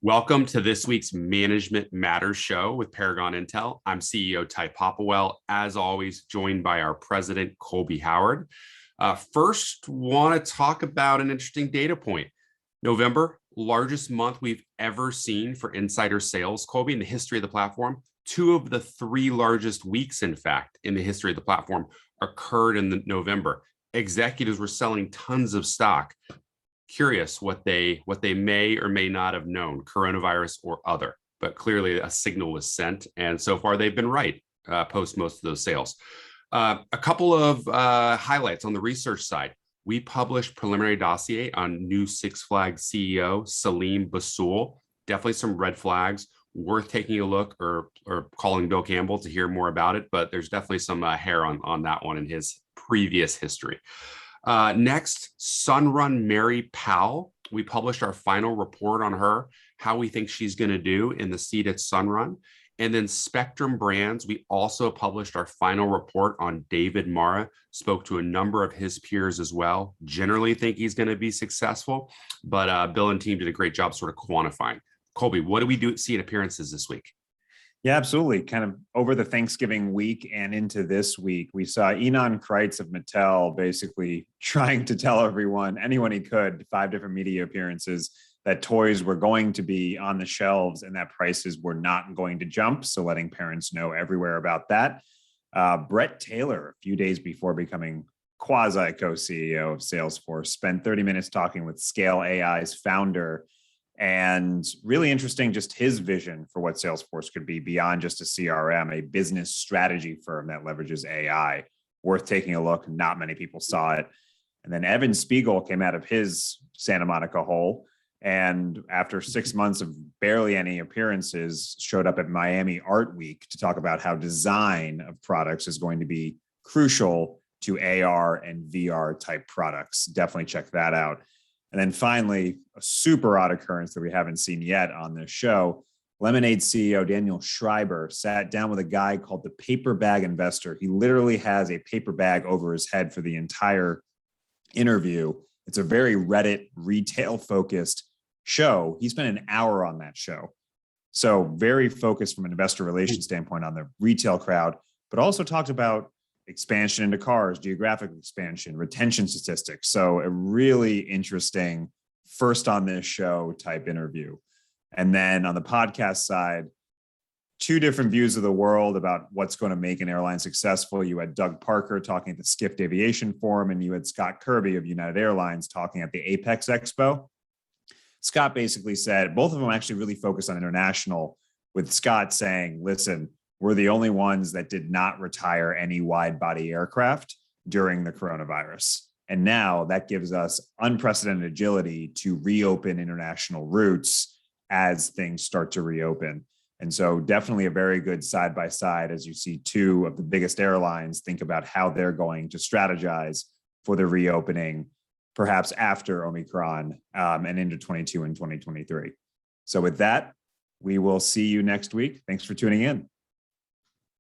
Welcome to this week's Management Matters show with Paragon Intel. I'm CEO Ty Popplewell, as always, joined by our president, Colby Howard. First, want to talk about an interesting data point. November, largest month we've ever seen for insider sales, Colby, in the history of the platform. Two of the three largest weeks, in fact, in the history of the platform occurred in November. Executives were selling tons of stock. Curious what they may or may not have known, coronavirus or other, but clearly a signal was sent, and so far they've been right post most of those sales. A couple of highlights on the research side. We published preliminary dossier on new Six Flags CEO Selim Bassoul. Definitely some red flags, worth taking a look or calling Bill Campbell to hear more about it, but there's definitely some hair on that one in his previous history. Next, SunRun Mary Powell. We published our final report on her, how we think she's going to do in the seat at SunRun. And then Spectrum Brands, we also published our final report on David Maura, spoke to a number of his peers as well. Generally think he's going to be successful, but Bill and team did a great job sort of quantifying. Colby, what do we see in appearances this week? Yeah, absolutely. Kind of over the Thanksgiving week and into this week, we saw Ynon Kriez of Mattel basically trying to tell anyone he could, 5 different media appearances, that toys were going to be on the shelves and that prices were not going to jump. So letting parents know everywhere about that. Bret Taylor, a few days before becoming quasi co-CEO of Salesforce, spent 30 minutes talking with Scale AI's founder. And really interesting, just his vision for what Salesforce could be beyond just a CRM, a business strategy firm that leverages AI. Worth taking a look. Not many people saw it. And then Evan Spiegel came out of his Santa Monica hole, and after 6 months of barely any appearances, showed up at Miami Art Week to talk about how design of products is going to be crucial to AR and VR type products. Definitely check that out. And then finally, a super odd occurrence that we haven't seen yet on this show. Lemonade CEO Daniel Schreiber sat down with a guy called the Paper Bag Investor. He literally has a paper bag over his head for the entire interview. It's a very Reddit retail focused show. He spent an hour on that show. So very focused from an investor relations standpoint on the retail crowd, but also talked about expansion into cars, geographic expansion, retention statistics. So a really interesting first on this show type interview. And then on the podcast side, 2 different views of the world about what's going to make an airline successful. You had Doug Parker talking at the Skift Aviation Forum, and you had Scott Kirby of United Airlines talking at the Apex Expo. Scott basically said, both of them actually really focused on international, with Scott saying, listen, we're the only ones that did not retire any wide body aircraft during the coronavirus. And now that gives us unprecedented agility to reopen international routes as things start to reopen. And so definitely a very good side by side as you see 2 of the biggest airlines think about how they're going to strategize for the reopening, perhaps after Omicron and into 22 and 2023. So with that, we will see you next week. Thanks for tuning in.